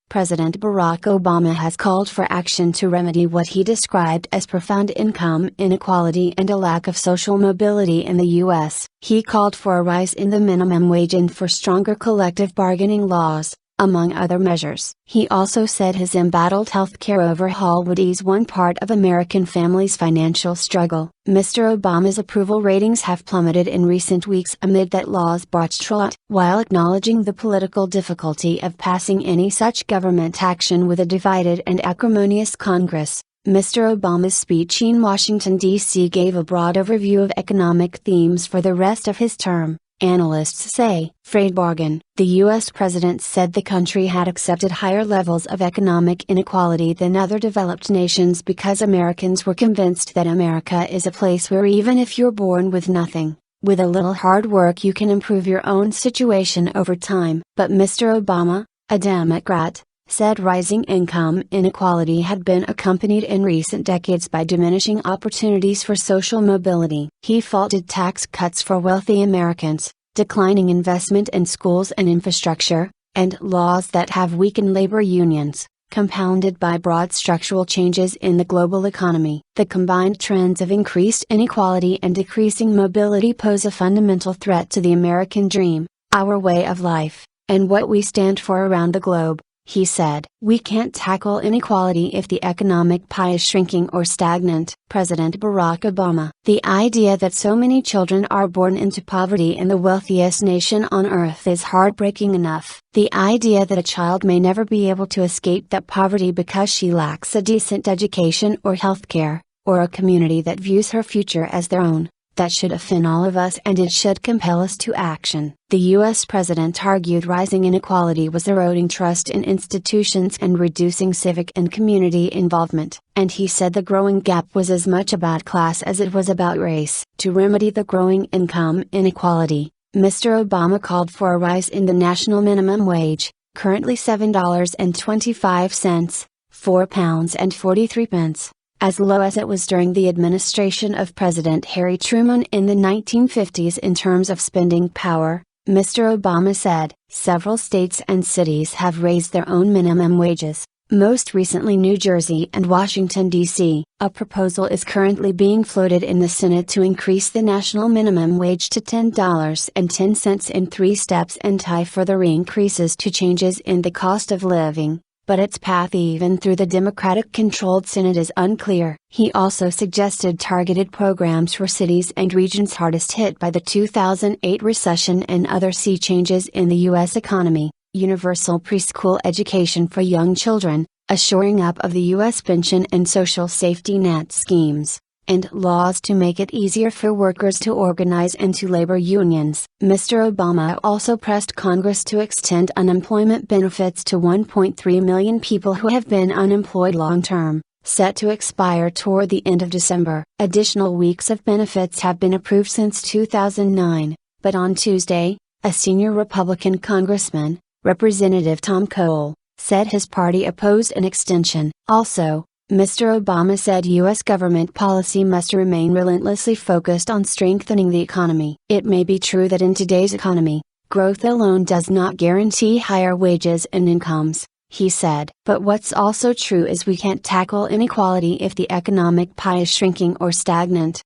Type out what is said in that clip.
President Barack Obama has called for action to remedy what he described as profound income inequality and a lack of social mobility in the U.S. He called for a rise in the minimum wage and for stronger collective bargaining laws, among other measures. He also said his embattled healthcare overhaul would ease one part of American families' financial struggle. Mr. Obama's approval ratings have plummeted in recent weeks amid that law's botched rollout. While acknowledging the political difficulty of passing any such government action with a divided and acrimonious Congress, Mr. Obama's speech in Washington, D.C. gave a broad overview of economic themes for the rest of his term. Analysts say, Frayed bargain. The U.S. president said the country had accepted higher levels of economic inequality than other developed nations because Americans were convinced that America is a place where even if you're born with nothing, with a little hard work you can improve your own situation over time. But Mr. Obama, a Democrat, said rising income inequality had been accompanied in recent decades by diminishing opportunities for social mobility. He faulted tax cuts for wealthy Americans, declining investment in schools and infrastructure, and laws that have weakened labor unions, compounded by broad structural changes in the global economy. The combined trends of increased inequality and decreasing mobility pose a fundamental threat to the American dream, our way of life, and what we stand for around the globe. He said, "We can't tackle inequality if the economic pie is shrinking or stagnant." President Barack Obama. The idea that so many children are born into poverty in the wealthiest nation on earth is heartbreaking enough. The idea that a child may never be able to escape that poverty because she lacks a decent education or health care, or a community that views her future as their own. That should offend all of us and it should compel us to action. The U.S. president argued rising inequality was eroding trust in institutions and reducing civic and community involvement. And he said the growing gap was as much about class as it was about race. To remedy the growing income inequality, Mr. Obama called for a rise in the national minimum wage, currently $7.25, £4.43. As low as it was during the administration of President Harry Truman in the 1950s in terms of spending power, Mr. Obama said, several states and cities have raised their own minimum wages, most recently New Jersey and Washington, D.C. A proposal is currently being floated in the Senate to increase the national minimum wage to $10.10 in 3 steps and tie further increases to changes in the cost of living. But its path even through the Democratic-controlled Senate is unclear. He also suggested targeted programs for cities and regions hardest hit by the 2008 recession and other sea changes in the U.S. economy, universal preschool education for young children, a shoring up of the U.S. pension and social safety net schemes, and laws to make it easier for workers to organize into labor unions. Mr. Obama also pressed Congress to extend unemployment benefits to 1.3 million people who have been unemployed long-term, set to expire toward the end of December. Additional weeks of benefits have been approved since 2009, but on Tuesday, a senior Republican congressman, Representative Tom Cole, said his party opposed an extension. Also, Mr. Obama said U.S. government policy must remain relentlessly focused on strengthening the economy. It may be true that in today's economy, growth alone does not guarantee higher wages and incomes, he said. But what's also true is we can't tackle inequality if the economic pie is shrinking or stagnant.